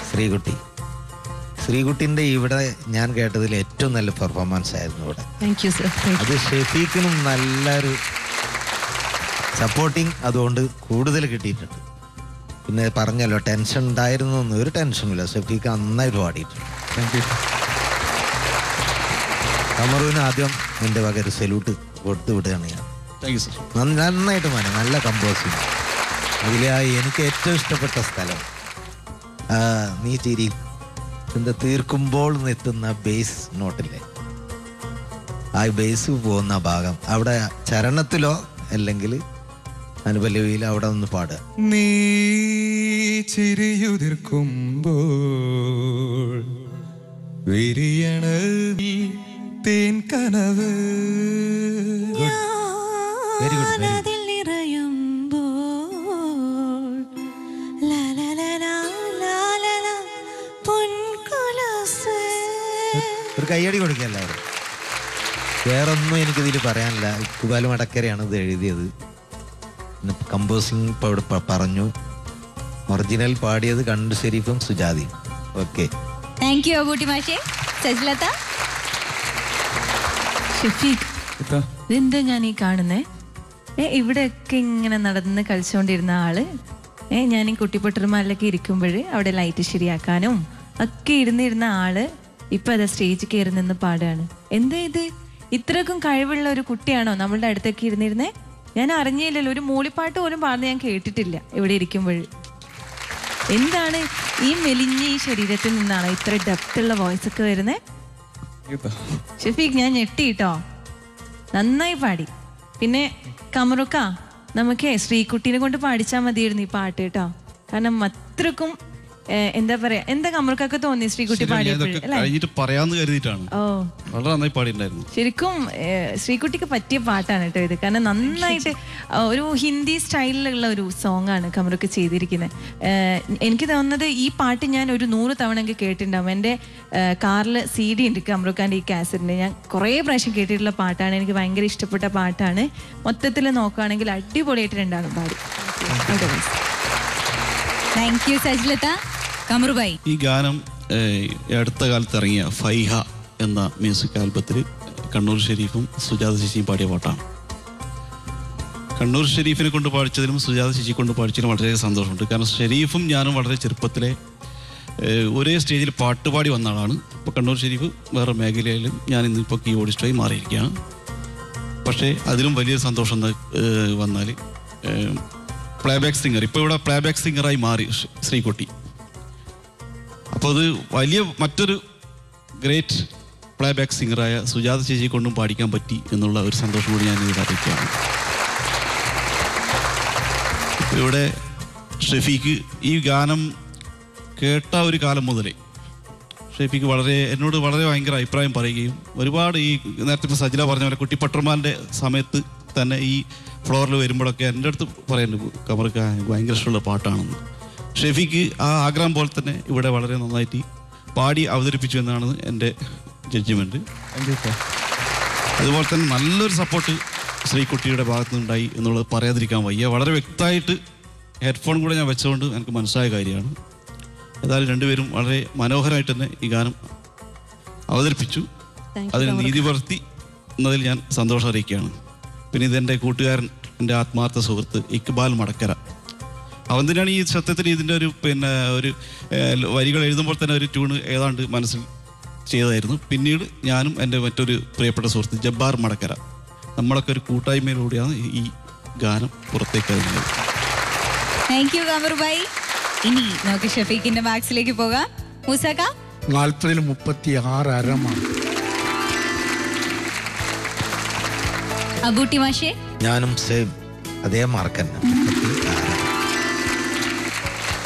ശ്രീകുട്ടി ശ്രീകുട്ടിൻ്റെ ഇവിടെ ഞാൻ കേട്ടതിൽ ഏറ്റവും നല്ല പെർഫോമൻസ് ആയിരുന്നു ഇവിടെ. അത് ഷഫീഖിനും നല്ലൊരു സപ്പോർട്ടിങ് അതുകൊണ്ട് കൂടുതൽ കിട്ടിയിട്ടുണ്ട്. പിന്നെ പറഞ്ഞല്ലോ ടെൻഷൻ ഉണ്ടായിരുന്നു, ഒരു ടെൻഷനില്ല. ഷഫീഖ് നന്നായിട്ട് പാടിയിട്ടുണ്ട്. കമറുവിന് ആദ്യം എൻ്റെ വക ഒരു സല്യൂട്ട് കൊടുത്തു വിടുകയാണ് ഞാൻ. Thank you sir. നന്നായിട്ട് നല്ല കമ്പോസിങ്. അതിലായി എനിക്ക് ഏറ്റവും ഇഷ്ടപ്പെട്ട സ്ഥലം നീ ചിരി എന്താ തീർക്കുമ്പോൾ എത്തുന്ന ബേസ് നോട്ടില്ലേ, ആ ബേസ് പോകുന്ന ഭാഗം അവിടെ ചരണത്തിലോ അല്ലെങ്കിൽ അനുപല്ലവിയിലോ അവിടെ ഒന്ന് പാടുക. നീ ചിരിയുതിർക്കുമ്പോൾ വിരിയണ തേൻ കനവ്. Very good. ഒരു കയ്യടി കൊടുക്കുക എല്ലാവരും. വേറൊന്നും എനിക്കിതിൽ പറയാനില്ല. ഇക്ബാൽ മടക്കരയാണ് ഇത് എഴുതിയത്. കമ്പോസിങ് ഇപ്പോൾ ഇവിടെ പറഞ്ഞു. ഒറിജിനൽ പാടിയത് കണ്ടു ഷെരീഫും സുജാതയും. ഓക്കെ, താങ്ക് യു അബൂട്ടി മാഷേ. സജ്ലത. ഷഫീഖ്, ഇതെന്താ ഞാൻ ഈ കാണുന്നേ? ഇവിടെയൊക്കെ ഇങ്ങനെ നടന്ന് കളിച്ചുകൊണ്ടിരുന്ന ആള് ഞാൻ ഈ കുട്ടിപ്പൊട്ടർമാരിലൊക്കെ ഇരിക്കുമ്പോൾ അവിടെ ലൈറ്റ് ശരിയാക്കാനും ഒക്കെ ഇരുന്നിരുന്ന ആള് ഇപ്പൊ അതാ സ്റ്റേജിൽ കയറി നിന്ന് പാടുകയാണ്. എന്താ ഇത്? ഇത്രക്കും കഴിവുള്ള ഒരു കുട്ടിയാണോ നമ്മളുടെ അടുത്തൊക്കെ ഇരുന്നിരുന്നേ? ഞാൻ അറിഞ്ഞില്ലല്ലോ. ഒരു മൂളിപ്പാട്ട് പോലും പാടുന്ന ഞാൻ കേട്ടിട്ടില്ല ഇവിടെ ഇരിക്കുമ്പോൾ. എന്താണ് ഈ മെലിഞ്ഞ ഈ ശരീരത്തിൽ നിന്നാണ് ഇത്ര ഡെപ്തുള്ള വോയിസ് ഒക്കെ വരുന്നേ? ഷഫീഖ്, ഞാൻ ഞെട്ടിട്ടോ. നന്നായി പാടി. പിന്നെ കമറുക്ക, നമുക്ക് ശ്രീകുട്ടീനെ കൊണ്ട് പാടിച്ചാൽ മതിയായിരുന്നു ഈ പാട്ട് കേട്ടോ. കാരണം അത്രക്കും എന്താ പറയാ, എന്താ കമറുക്കൊക്കെ തോന്നി ശ്രീകുട്ടി പാടിയപ്പോഴും? പറയാന്ന് കരുതിയിട്ടാണ്. ഓ, വളരെ നന്നായി പാടിയിട്ടുണ്ടായിരുന്നു. ശരിക്കും ശ്രീകുട്ടിക്ക് പറ്റിയ പാട്ടാണ് കേട്ടോ ഇത്. കാരണം നന്നായിട്ട് ഒരു ഹിന്ദി സ്റ്റൈലിലുള്ള ഒരു സോങ് ആണ് കമറുക്ക് ചെയ്തിരിക്കുന്നത്. എനിക്ക് തോന്നുന്നത് ഈ പാട്ട് ഞാൻ ഒരു 100 തവണ എനിക്ക് കേട്ടിട്ടുണ്ടാവും. എൻ്റെ കാറിൽ CD ഉണ്ട് കമറുക്കാൻ്റെ ഈ കാസറ്റിൻ്റെ. ഞാൻ കുറേ പ്രാവശ്യം കേട്ടിട്ടുള്ള പാട്ടാണ്. എനിക്ക് ഭയങ്കര ഇഷ്ടപ്പെട്ട പാട്ടാണ്. മൊത്തത്തിൽ നോക്കുകയാണെങ്കിൽ അടിപൊളിയായിട്ടുണ്ടാകും പാടി. Thank you സജ്ലത. കമറുഭായി, ഈ ഗാനം അടുത്ത കാലത്ത് ഇറങ്ങിയ ഫൈഹ എന്ന മ്യൂസിക് ആൽബത്തിൽ കണ്ണൂർ ഷെരീഫും സുജാത ചേച്ചിയും പാടിയ പാട്ടാണ്. കണ്ണൂർ ഷെരീഫിനെ കൊണ്ട് പാടിച്ചതിലും സുജാത ചേച്ചി കൊണ്ട് പാടിച്ചതിലും വളരെ സന്തോഷമുണ്ട്. കാരണം ഷെരീഫും ഞാനും വളരെ ചെറുപ്പത്തിലെ ഒരേ സ്റ്റേജിൽ പാട്ടുപാടി വന്ന ആളാണ്. ഇപ്പോൾ കണ്ണൂർ ഷെരീഫ് വേറെ മേഖലയിലും ഞാൻ ഇന്നിപ്പോൾ കീബോർഡിസ്റ്റായി മാറിയിരിക്കുകയാണ്. പക്ഷേ അതിലും വലിയൊരു സന്തോഷം വന്നാൽ പ്ലേബാക്ക് സിംഗർ, ഇപ്പോൾ ഇവിടെ പ്ലേബാക്ക് സിംഗറായി മാറി ശ്രീകുട്ടി. അപ്പോൾ അത് വലിയ മറ്റൊരു ഗ്രേറ്റ് പ്ലേബാക്ക് സിംഗറായ സുജാത ചേച്ചിയെ കൊണ്ടും പാടിക്കാൻ പറ്റി എന്നുള്ള ഒരു സന്തോഷം കൂടി ഞാൻ ഇതിൽ അറിയിക്കുകയാണ്. ഇവിടെ ഷെഫീക്ക് ഈ ഗാനം കേട്ട ഒരു കാലം മുതലേ ഷെഫീക്ക് എന്നോട് വളരെ ഭയങ്കര അഭിപ്രായം പറയുകയും ഒരുപാട് ഈ നേരത്തെ ഇപ്പോൾ സജില പറഞ്ഞ പോലെ കുട്ടിപ്പട്ടർമാൻ്റെ സമയത്ത് തന്നെ ഈ ഫ്ലോറിൽ വരുമ്പോഴൊക്കെ എൻ്റെ അടുത്ത് പറയുന്നുണ്ട് കമർക്ക് ഭയങ്കര ഇഷ്ടമുള്ള പാട്ടാണെന്ന്. ഷെഫീക്ക് ആ ആഗ്രഹം പോലെ തന്നെ ഇവിടെ വളരെ നന്നായിട്ട് പാടി അവതരിപ്പിച്ചു എന്നാണ് എൻ്റെ ജഡ്ജ്മെൻറ്റ്. അതുപോലെ തന്നെ നല്ലൊരു സപ്പോർട്ട് ശ്രീകുട്ടിയുടെ ഭാഗത്തു നിന്നുണ്ടായി എന്നുള്ളത് പറയാതിരിക്കാൻ വയ്യ. വളരെ വ്യക്തമായിട്ട് ഹെഡ്ഫോൺ കൂടെ ഞാൻ വെച്ചുകൊണ്ട് എനിക്ക് മനസ്സിലായ കാര്യമാണ്. ഏതായാലും രണ്ടുപേരും വളരെ മനോഹരമായിട്ട് തന്നെ ഈ ഗാനം അവതരിപ്പിച്ചു. അതിന് നീതി പുലർത്തി എന്നതിൽ ഞാൻ സന്തോഷം അറിയിക്കുകയാണ്. പിന്നെ ഇതെൻ്റെ കൂട്ടുകാരൻ, എൻ്റെ ആത്മാർത്ഥ സുഹൃത്ത് ഇക്ബാൽ മടക്കര. അവൻ തന്നെയാണ് ഈ സത്യത്തിൽ ഇതിൻ്റെ ഒരു ഒരു വരികൾ എഴുതുമ്പോൾ തന്നെ ഒരു ട്യൂണ് ഏതാണ്ട് മനസ്സിൽ ചെയ്തതായിരുന്നു. പിന്നീട് ഞാനും എൻ്റെ മറ്റൊരു പ്രിയപ്പെട്ട സുഹൃത്ത് ജബ്ബാർ മടക്കര, നമ്മളൊക്കെ ഒരു കൂട്ടായ്മയിലൂടെയാണ് ഈ ഗാനം പുറത്തേക്ക് വരുന്നത്. Thank you Kamarubhai. ഇനി നമുക്ക് ഷഫീഖിന്റെ മാർക്സിലേക്ക് പോകാം. മൂസക്ക, 40-ൽ 36 അരമാണ്. അബൂട്ടി മാഷേ? ഞാനും സെയിം അതേ മാർക്ക് തന്നെ.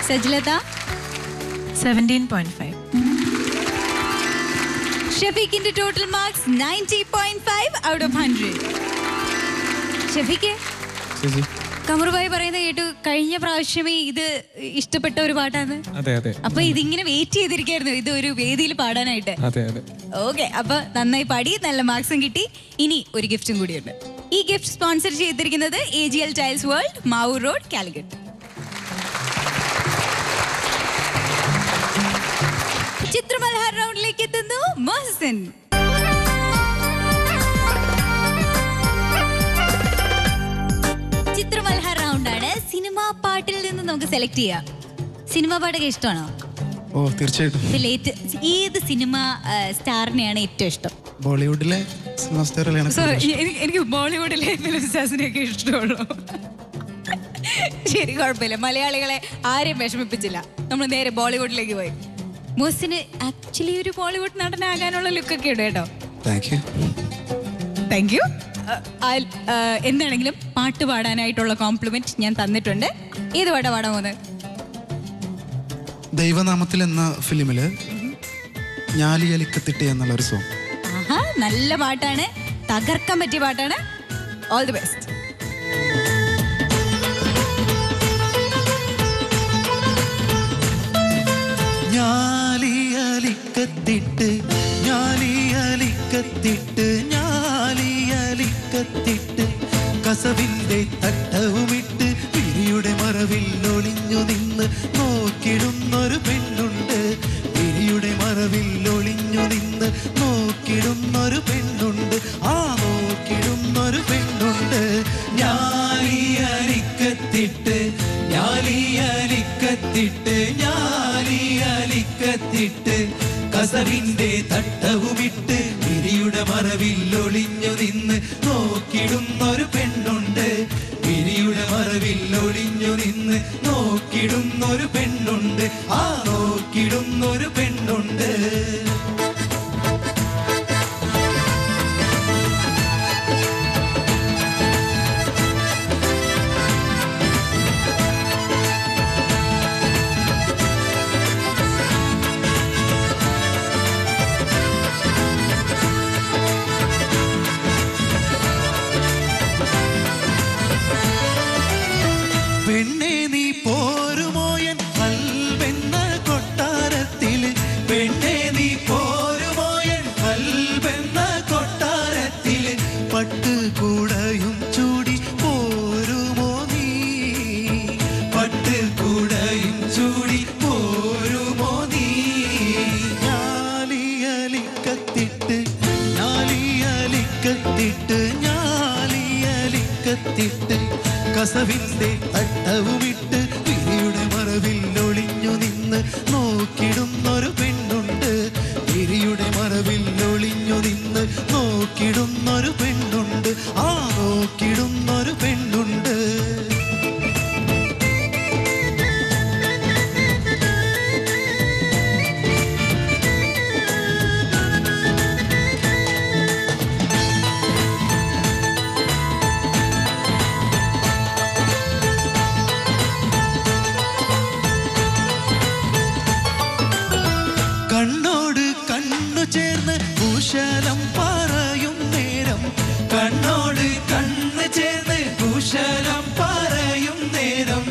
സജ്ലത? 17.5. ഷഫീഖിന്റെ total marks 90.5 out of 100. Shafeeq, Kamarubhai പറയുന്നത് കേട്ടു കഴിഞ്ഞ പ്രാവശ്യമേ ഇത് ഇഷ്ടപ്പെട്ട ഒരു പാട്ടാണ്. അപ്പൊ ഇതിങ്ങനെ വെയിറ്റ് ചെയ്തിരിക്കായിരുന്നു ഇത് ഒരു വേദിയിൽ പാടാനായിട്ട്. ഓക്കെ, അപ്പൊ നന്നായി പാടി, നല്ല മാർക്സും കിട്ടി. ഇനി ഒരു ഗിഫ്റ്റും കൂടിയുണ്ട്. ഈ ഗിഫ്റ്റ് സ്പോൺസർ ചെയ്തിരിക്കുന്നത് AGL tiles world, Mavoor road, Calicut. Chitramalhar റൗണ്ടിലേക്ക് എത്തുന്നു മോഹസിൻ. ചിത്രമൽഹാർ റൗണ്ടാണ്. സിനിമാ പാട്ടിൽ നിന്ന് നമുക്ക് സെലക്ട് ചെയ്യാം. സിനിമാ പാട്ടൊക്കെ ഇഷ്ടമാണോ? ഓ തീർച്ചയായിട്ടും. ഏത് സിനിമ സ്റ്റാറിനെയാണ് ഏറ്റവും ഇഷ്ടം? ബോളിവുഡിലെ സിനിമ സ്റ്റാറുകളാണ്. എനിക്ക് ബോളിവുഡിലെ ഫിലിം സ്റ്റാർസിനെയൊക്കെ ഇഷ്ടമുള്ളൂ. ശരി, കുഴപ്പമില്ല. മലയാളികളെ ആരെയും വിഷമിപ്പിച്ചില്ല. നമ്മൾ നേരെ ബോളിവുഡിലേക്ക് പോയി. മുഹസിന് ആക്ച്വലി ഒരു ബോളിവുഡ് നടനാകാനുള്ള ലുക്കൊക്കെ ഉണ്ട് കേട്ടോ. Thank you. എന്താണെങ്കിലും പാട്ട് പാടാനായിട്ടുള്ള കോംപ്ലിമെന്റ് ഞാൻ തന്നിട്ടുണ്ട്. ഏത് പാട്ടാ പാടാൻ പോകുന്നത്? ദൈവനാമത്തിൽ എന്ന ഫിലിമില് ഞാലിയലിക്കത്തിട്ട് എന്നുള്ള ഒരു സോങ്. ആഹാ, നല്ല പാട്ടാണ്, തകർക്കാൻ പറ്റിയ പാട്ടാണ്. All the best. ഞാലിയലിക്കത്തിട്ട് ഞാലിയലിക്കത്തിട്ട് ഞാലിയലിക്കത്തിട്ട് കസവിന്റെ തട്ടവുമിട്ട് വിരിയുടെ മറവിൽ ഒളിഞ്ഞു നിന്ന് നോക്കിടുന്നൊരു പെണ്ണുണ്ട്. വിരിയുടെ മറവിൽ ഒളിഞ്ഞു നിന്ന് നോക്കിടുന്നൊരു പെണ്ണുണ്ട്. ആ നോക്കിടുന്നൊരു പെണ്ണുണ്ട്. ഞാലിയലിക്കത്തിട്ട് ഞാലിയലിക്കത്തിട്ട് ഞാലിയലിക്കത്തിട്ട് കസവിന്റെ തട്ടവുമിട്ട് വിരിയുടെ മറവിൽ ഒളിഞ്ഞു നിന്ന് നോക്കിടുന്നൊരു പെണ്ണുണ്ട്. വിരിയുടെ മറവിൽ ഒളിഞ്ഞു നിന്ന് നോക്കിടുന്നൊരു പെണ്ണുണ്ട്. ആ നോക്കിടുന്നൊരു പെണ്ണുണ്ട്. പെണ്ണെ നീ പോരുമോയൻ കൽബെന്ന കൊട്ടാരത്തില്. പെണ്ണെ നീ പോരുമോയൻ കൽബെന്ന കൊട്ടാരത്തില്. പട്ടുകൂടയും ചൂടി പോരുമോ നീ. പട്ടുകൂടയും ചൂടി പോരുമോ നീ. ഞാലിയലിക്കത്തിട്ട് ഞാലിയലിക്കത്തിട്ട് ഞാലിയലിക്കത്തിട്ട് കസവിന്റെ തട്ടവുമിട്ട് വിരിയുടെ മറവിൽ ഒളിഞ്ഞു നിന്ന് നോക്കിടുന്നൊരു പെണ്ണുണ്ട്. വിരിയുടെ മറവിൽ ഒളിഞ്ഞു നിന്ന് നോക്കിടുന്നൊരു പെണ്ണുണ്ട്. ആ നോക്കിടുന്നൊരു പെണ്ണുണ്ട്. കണ്ണോട് കണ്ണു ചേർന്ന് കുശലം പറയും നേരം. കണ്ണോട് കണ്ണ് ചേർന്ന് കുശലം പറയും നേരം.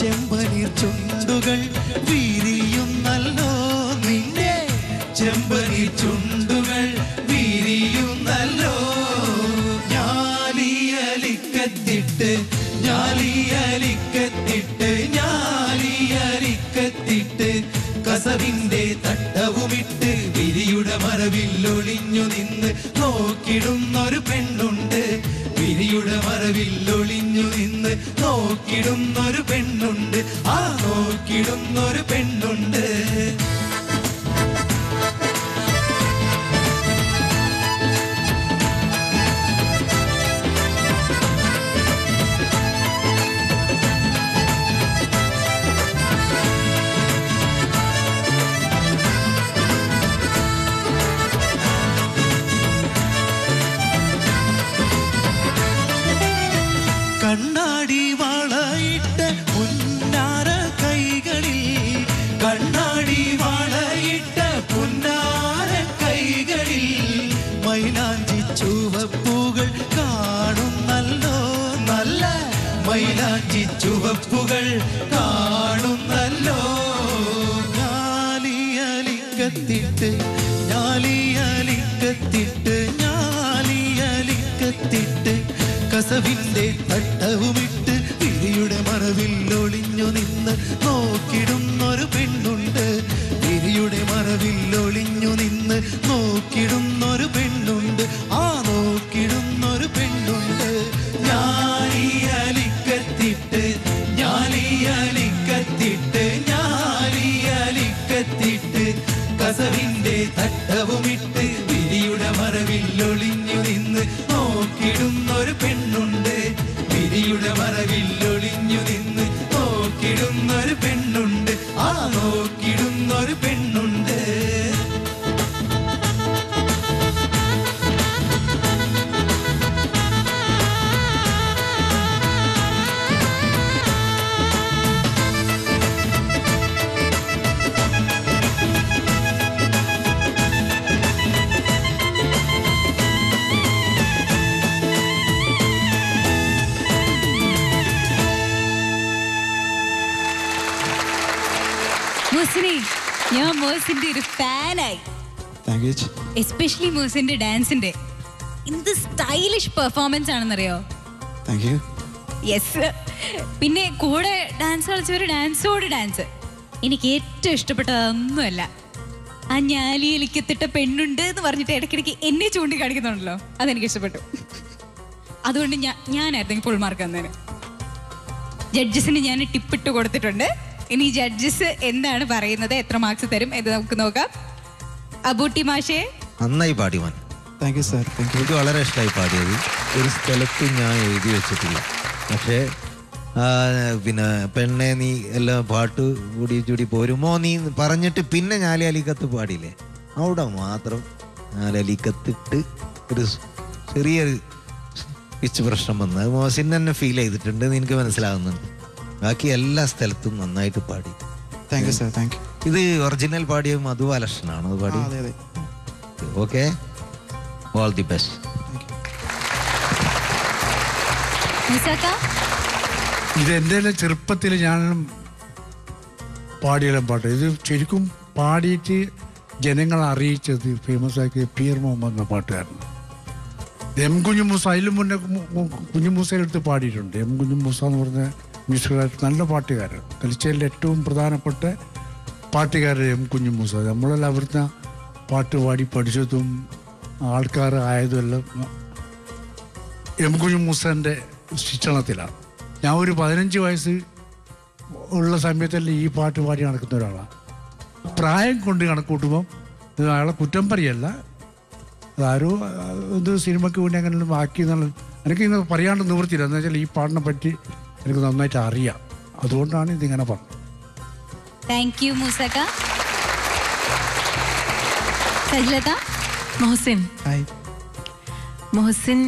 ചെമ്പനീർ ചുണ്ടുകൾ വിരിയുന്നല്ലോ നിന്റെ. ചെമ്പനീർ ചുണ്ടുകൾ വിരിയുന്നല്ലോ. ഞാലിയലിക്കത്തിട്ട് ഞാലിയലിക്കത്തിട്ട് ഞാലിയലിക്കത്തിട്ട് കസവിന്റെ തട്ടവുമിട്ട് വിരിയുടെ മറവിൽ ഒളിഞ്ഞു നിന്ന് നോക്കിടുന്നൊരു പെണ്ണുണ്ട്. വിരിയുടെ മറവിൽ ഒളിഞ്ഞു നിന്ന് നോക്കിടുന്നൊരു പെണ്ണുണ്ട്. ആ നോക്കിടുന്നൊരു പെണ്ണുണ്ട്. കണ്ണാടി വളയിട്ട പുന്നാര കൈകളിൽ. കണ്ണാടി വളയിട്ട പുന്നാര കൈകളിൽ. മൈലാഞ്ചി ചുവപ്പുകൾ കാണുന്നല്ലോ. നല്ല മൈലാഞ്ചി ചുവപ്പുകൾ കാണുന്നല്ലോ. ഞാലിയലിക്കത്തിട്ട് ഞാലിയലിക്കത്തിട്ട് ഞാലിയലിക്കത്തിട്ട് കസവിന്റെ തട്ടവുമിട്ട് വിരിയുടെ മറവിൽ ഒളിഞ്ഞു നിന്ന് നോക്കിടുന്നൊരു പെണ്ണുണ്ട്. വിരിയുടെ മറവിൽ ഒളിഞ്ഞു നിന്ന് നോക്കിടുന്നൊരു പെണ്ണുണ്ട്. ആ നോക്കിടുന്നൊരു പെണ്ണുണ്ട്. ഞാലിയലിക്കത്തിട്ട് ഞാലിയലിക്കത്തിട്ട് ഞാലിയലിക്കത്തിട്ട് കസവിന്റെ തട്ടവുമിട്ട് വിരിയുടെ മറവിൽ നിന്ന് നോക്കിടുന്നൊരു പെണ്ണുണ്ട്. വിരിയുടെ മറവിൽ ഒളിഞ്ഞു നിന്ന് നോക്കിടുന്നൊരു പെണ്ണുണ്ട്. ആ നോക്കിടുന്നൊരു പെണ്ണുണ്ട്. ഞാൻ മോസിന്റെ ഒരു ഫാനായി. എസ്പെഷ്യലി മോസിന്റെ ഡാൻസിന്റെ എന്ത് സ്റ്റൈലിഷ് പെർഫോമൻസ് ആണെന്നറിയോ? യെസ്. പിന്നെ കൂടെ ഡാൻസ് കളിച്ചൊരു ഡാൻസോട് ഡാൻസ് എനിക്ക് ഏറ്റവും ഇഷ്ടപ്പെട്ടതൊന്നുമല്ല. ആ ഞാലിയലിക്കത്തിട്ട പെണ്ണുണ്ട് എന്ന് പറഞ്ഞിട്ട് ഇടയ്ക്കിടയ്ക്ക് എന്നെ ചൂണ്ടിക്കാണിക്കുന്നുണ്ടല്ലോ, അതെനിക്ക് ഇഷ്ടപ്പെട്ടു. അതുകൊണ്ട് ഞാനായിരുന്നു ഫുൾ മാർക്ക് തന്നേന്. ജഡ്ജസിന് ഞാൻ ടിപ്പിട്ട് കൊടുത്തിട്ടുണ്ട്. ഇനി ജഡ്ജസ് എന്താണ് പറയുന്നത്, എത്ര മാർക്സ് തരും എന്ന് നമുക്ക് നോക്കാം. അബൂട്ടി മാഷേ, നന്നായി പാടി മോൻ. Thank you sir. എനിക്ക് വളരെ ഇഷ്ടമായി പാടിയത്. ഒരു സ്ഥലത്തും ഞാൻ എഴുതി വെച്ചിട്ടില്ല. പക്ഷേ പിന്നെ പെണ്ണെ നീ എല്ലാം പാട്ട് കൂടി ചൂടി പോരുമോ നീ പറഞ്ഞിട്ട് പിന്നെ ഞാലിയലിക്കത്ത് പാടിയില്ലേ, അവിടെ മാത്രം ഞാലിയലിക്കത്തിട്ട് ഒരു ചെറിയൊരു പിച്ച് പ്രശ്നം വന്നത് മോസിൻ തന്നെ ഫീൽ ചെയ്തിട്ടുണ്ട്, എനിക്ക് മനസ്സിലാകുന്നുണ്ട്. ബാക്കി എല്ലാ സ്ഥലത്തും നന്നായിട്ട് പാടി. Thank you sir. Thank you. ഇത് ഒറിജിനൽ പാടിയ മധുബാലകൃഷ്ണനാണ് അത് പാടി. Okay, all the best. ഇത് എൻ്റെ ചെറുപ്പത്തിൽ ഞാൻ പാടിയെല്ലാം പാട്ട്. ഇത് ശരിക്കും പാടിയിട്ട് ജനങ്ങളെ അറിയിച്ചത് ഫേമസ് ആക്കിയ പീർ മുഹമ്മദ് എന്ന പാട്ടുകാരൻ. എം കുഞ്ഞുമൂസ അതിലും മുന്നേ കുഞ്ഞുമൂസയിലെടുത്ത് പാടിയിട്ടുണ്ട്. എം കുഞ്ഞുമൂസ എന്ന് പറഞ്ഞ മ്യൂസിക്കായിട്ട് നല്ല പാട്ടുകാരൻ. കളിച്ചതിൻ്റെ ഏറ്റവും പ്രധാനപ്പെട്ട പാട്ടുകാരൻ എം കുഞ്ഞുമൂസ. നമ്മളെല്ലാം അവിടുത്തെ പാട്ട് പാടി പഠിച്ചതും ആൾക്കാർ ആയതുമെല്ലാം എം കുഞ്ഞുമൂസൻ്റെ ശിക്ഷണത്തിലാണ്. ഞാൻ ഒരു 15 വയസ്സ് ഉള്ള സമയത്തല്ലേ ഈ പാട്ട് പാടി നടക്കുന്ന ഒരാളാണ്. പ്രായം കൊണ്ട് കണക്കൂട്ടുമ്പം ഇത് അയാളെ കുറ്റം പറയല്ല, അതാരോ ഇത് സിനിമയ്ക്ക് വേണ്ടി അങ്ങനെ ആക്കി എന്നുള്ള എനിക്ക് ഇന്ന് പറയാണ്ട് നിവൃത്തിയില്ല. എന്ന് വെച്ചാൽ ഈ പാട്ടിനെ പറ്റി എനിക്ക് നന്നായിട്ട് അറിയാം, അതുകൊണ്ടാണ് ഇതിങ്ങനെ പറഞ്ഞത്. Thank you മൂസക്ക. മൊഹസിൻ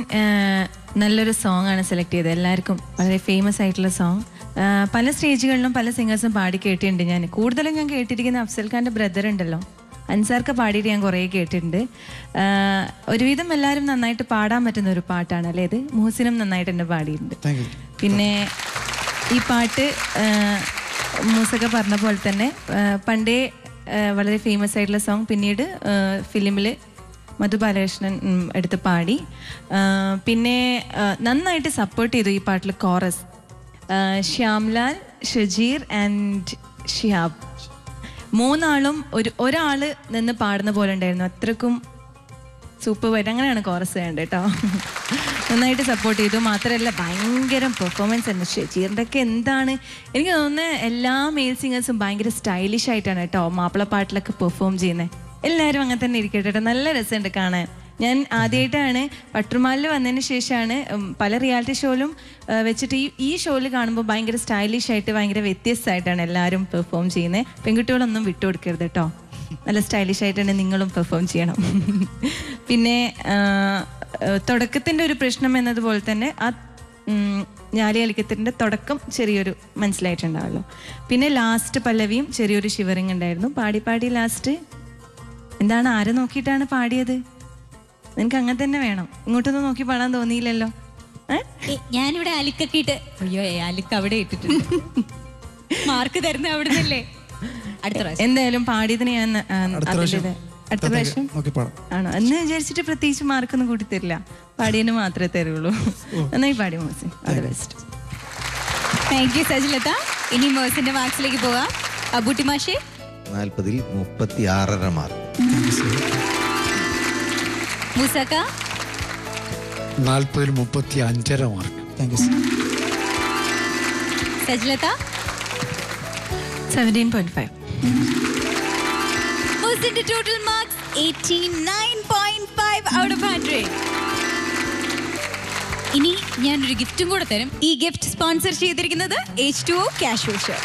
നല്ലൊരു സോങ് ആണ് സെലക്ട് ചെയ്തത്. എല്ലാവർക്കും വളരെ ഫേമസ് ആയിട്ടുള്ള സോങ്. പല സ്റ്റേജുകളിലും പല സിംഗേഴ്സും പാടി കേട്ടിട്ടുണ്ട്. ഞാൻ കൂടുതലും ഞാൻ കേട്ടിരിക്കുന്ന അഫ്സൽ ഖാൻ്റെ ബ്രദർ ഉണ്ടല്ലോ, അൻസാർക്ക് പാടിയിട്ട് ഞാൻ കുറേ കേട്ടിട്ടുണ്ട്. ഒരുവിധം എല്ലാവരും നന്നായിട്ട് പാടാൻ പറ്റുന്ന ഒരു പാട്ടാണ് അല്ലേ ഇത്. മുഹസിനും നന്നായിട്ട് തന്നെ പാടിയിട്ടുണ്ട്. പിന്നെ ഈ പാട്ട് മൂസക്ക പറഞ്ഞ പോലെ തന്നെ പണ്ടേ വളരെ ഫേമസ് ആയിട്ടുള്ള സോങ്. പിന്നീട് ഫിലിമിൽ മധുബാലകൃഷ്ണൻ എടുത്ത് പാടി. പിന്നെ നന്നായിട്ട് സപ്പോർട്ട് ചെയ്തു ഈ പാട്ടിൽ കോറസ് ശ്യാംലാൽ, ഷജീർ ആൻഡ് ഷിഹാബ്. മൂന്നാളും ഒരാള് നിന്ന് പാടുന്ന പോലെ ഉണ്ടായിരുന്നു. അത്രക്കും സൂപ്പർ ആയിട്ട് അങ്ങനെയാണ് കോറസ് വേണ്ടത് കേട്ടോ. നന്നായിട്ട് സപ്പോർട്ട് ചെയ്തു. മാത്രമല്ല ഭയങ്കര പെർഫോമൻസ് തന്നെ. ഷജീറിൻ്റെ ഒക്കെ എന്താണ് എനിക്ക് തോന്നുന്നത്, എല്ലാ മെയിൽ സിംഗേഴ്സും ഭയങ്കര സ്റ്റൈലിഷ് ആയിട്ടാണ് കേട്ടോ മാപ്പിളപ്പാട്ടിലൊക്കെ പെർഫോം ചെയ്യുന്നത്. എല്ലാവരും അങ്ങനെ തന്നെ ഇരിക്കട്ടെ കേട്ടോ. നല്ല രസമുണ്ട് കാണാൻ. ഞാൻ ആദ്യമായിട്ടാണ് പട്ടുമാലിൽ വന്നതിന് ശേഷമാണ് പല റിയാലിറ്റി ഷോയിലും വെച്ചിട്ട് ഈ ഷോയിൽ കാണുമ്പോൾ ഭയങ്കര സ്റ്റൈലിഷ് ആയിട്ട് ഭയങ്കര വ്യത്യസ്തമായിട്ടാണ് എല്ലാവരും പെർഫോം ചെയ്യുന്നത്. പെൺകുട്ടികളൊന്നും വിട്ടുകൊടുക്കരുത് കേട്ടോ, നല്ല സ്റ്റൈലിഷ് ആയിട്ടാണ് നിങ്ങളും പെർഫോം ചെയ്യണം. പിന്നെ തുടക്കത്തിൻ്റെ ഒരു പ്രശ്നം എന്നതുപോലെ തന്നെ ആ ഞാലിയലിക്കത്തിൻ്റെ തുടക്കം ചെറിയൊരു മനസ്സിലായിട്ടുണ്ടാവല്ലോ. പിന്നെ ലാസ്റ്റ് പല്ലവിയും ചെറിയൊരു ഷിവറിങ് ഉണ്ടായിരുന്നു. പാടി പാടി ലാസ്റ്റ് എന്താണ് ആരെ നോക്കിയിട്ടാണ് പാടിയത്? നിനക്ക് അങ്ങനെ തന്നെ വേണം, ഇങ്ങോട്ടൊന്നും നോക്കി പാടാൻ തോന്നിയില്ലല്ലോ. ഞാനിവിടെ അലിക്കൊക്കെ ഇട്ട് അയ്യോ അലിക്ക് അവിടെ ഇട്ടിട്ടുണ്ട്. മാർക്ക് തരുന്ന അവിടെ നിന്നല്ലേ. അടുത്ത പ്രാവശ്യം എന്തായാലും പാടിയതിന് ഞാൻ അടുത്ത പ്രാവശ്യം ആണോ എന്ന് വിചാരിച്ചിട്ട് പ്രത്യേകിച്ച് മാർക്കൊന്നും കൂട്ടി തരില്ല, പാടിയതിന് മാത്രമേ തരുള്ളൂ. നന്നായി പാടി Mosin. All the best. Thank you Sajilatha. ഇനി മോസിന്റെ മാർക്സിലേക്ക് പോവാം. അബൂട്ടി മാഷേ 40-ൽ 36.5 മാർക്ക്. മൂസക്ക 40-ൽ 35.5 mark. Thank you sir. Sajilatha 17.5. മൂസിന്റെ ടോട്ടൽ മാർക്സ് 89.5 out of 100. ഇനി ഞാനൊരു ഗിഫ്റ്റും കൂടെ തരും. ഈ ഗിഫ്റ്റ് സ്പോൺസർ ചെയ്തിരിക്കുന്നത് H2O ക്യാഷ് വാഷർ.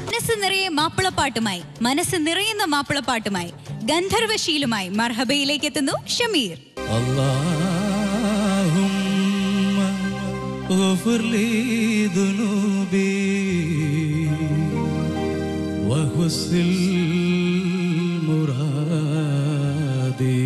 മനസ്സ് നിറയെ മാപ്പിളപ്പാട്ടുമായി, മനസ്സ് നിറയുന്ന മാപ്പിളപ്പാട്ടുമായി, ഗന്ധർവശീലുമായി മർഹബയിലേക്ക് എത്തുന്നു ഷമീർ. اللهم اغفر لي ذنوبي وحسن مرادي.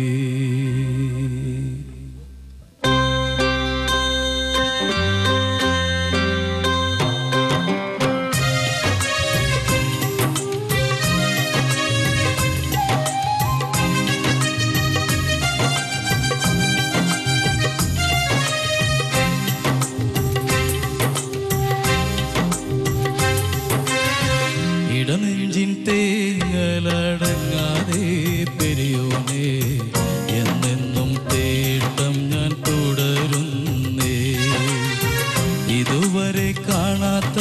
ഇടനെഞ്ചിൻ തേങ്ങലടങ്ങാതെ പെരിയോനെ എന്നെന്നും തേട്ടം ഞാൻ തുടരുന്നേ. ഇതുവരെ കാണാത്ത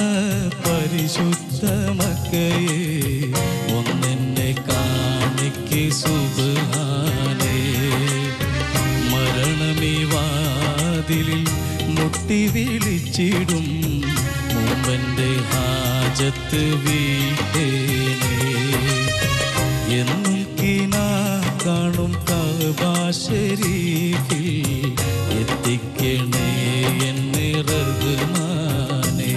പരിശുദ്ധ മക്കയെ ഒന്നെന്നെ കാണിക്ക് സുബ്ഹാനേ. മരണമീ വാതിലിൽ മുട്ടി വിളിച്ചിടും മുമ്പെൻ്റെ ഹാജത്ത് വീട്ടേനേ. എന്നും കിനാ കാണും കഅബ ശരീഫിൽ എത്തിക്കണേ എന്നെ റഹ്മാനേ.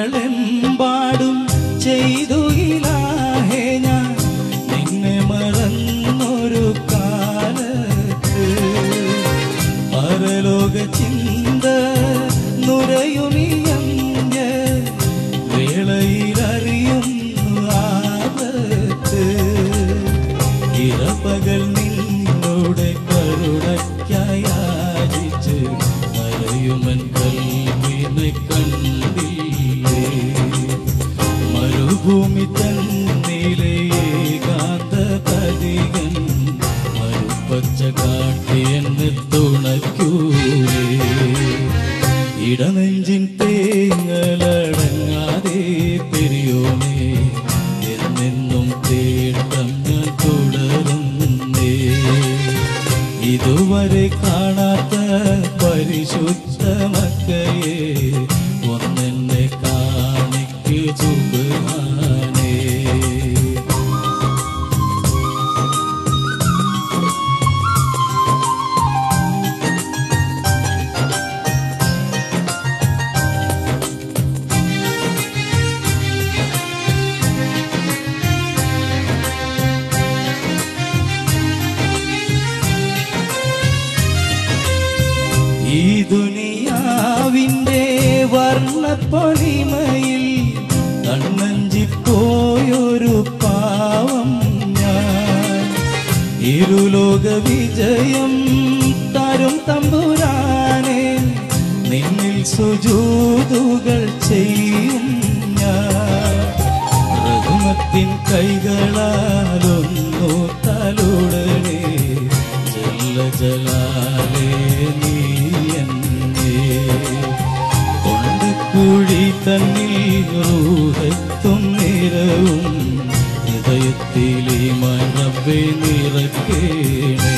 പാപങ്ങളെമ്പാടും ചെയ്തു ഇലാഹേ ഞാൻ നിന്നെ മറന്നൊരു കാലത്ത്. പരലോക ചിന്ത നുരയുമിയഞ്ഞ വേളയിലറിയുന്നു ആപത്ത്. ഇരപകൽ നിന്നോടെ കരുണയ്ക്കായാചിച്ച് മറയുമൻ കൽവിനെ കണ്ടില്ലേ. മരുഭൂമി തന്നിലെ ഏകാന്ത പതികൻ മരുപ്പച്ച കാട്ടി എന്നെ തുണയ്ക്കൂലേ. ഇടനെഞ്ചിൻ തേങ്ങലടങ്ങാതെ പെരിയോനെ എന്നെന്നും തേട്ടം ഞാൻ തുടരുന്നേ. ഇതുവരെ കാണാത്ത പരിശുദ്ധ മക്കയെ ഒന്നെന്നെ കാണിക്ക് സുബ്ഹാനേ. ഈ ദുനിയാവിൻ്റെ വർണ്ണപ്പൊലിമയിൽ കണ്ണഞ്ചിപ്പോയൊരു പാവം ഞാൻ. ഇരുലോക വിജയം തരും തമ്പുരാനെ നിന്നിൽ സുജൂദുകൾ ചെയ്യും ഞാൻ. റഹ്മത്തിൻ കൈകളാലൊന്നു തലോടണേ ജല്ല ജലാലേ നീ എന്നെ. കൊണ്ടക്കുഴി തന്നിൽ റൂഹത്തും നിറവും ഹൃദയത്തിലെ മഴവേ നിറക്കേണേ.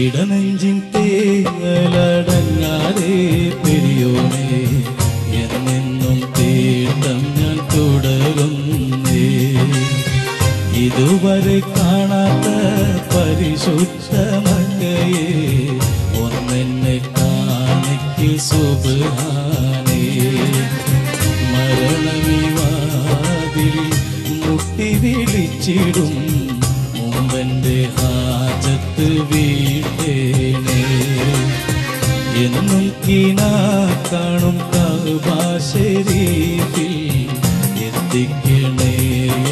ഇടനെഞ്ചിൻ തേങ്ങലടങ്ങാതെ പെരിയോനെ എന്നെന്നും തേട്ടം ഞാൻ തുടരുന്നേ. ഇതുവരെ കാണാത്ത പരിശുദ്ധ മക്കയെ ഒന്നെന്നെ കാണിക്ക് സുബ്ഹാനേ. മരണമീ വാതിലിൽ മുട്ടി വിളിച്ചിടും മുമ്പെൻ്റെ ഹാജത്ത് വീട്ടേനേ. എന്നും കിനാ കാണും കഅബ ശരീഫിൽ എത്തിക്കണേ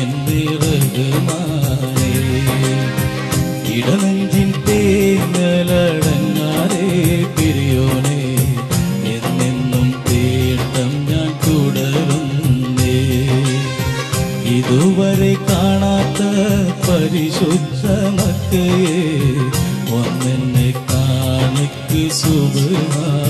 എന്നെ റഹ്മാനേ. ഇടനെഞ്ചിൻ തേങ്ങലടങ്ങാതെ സുബ്ഹാനല്ലാഹ്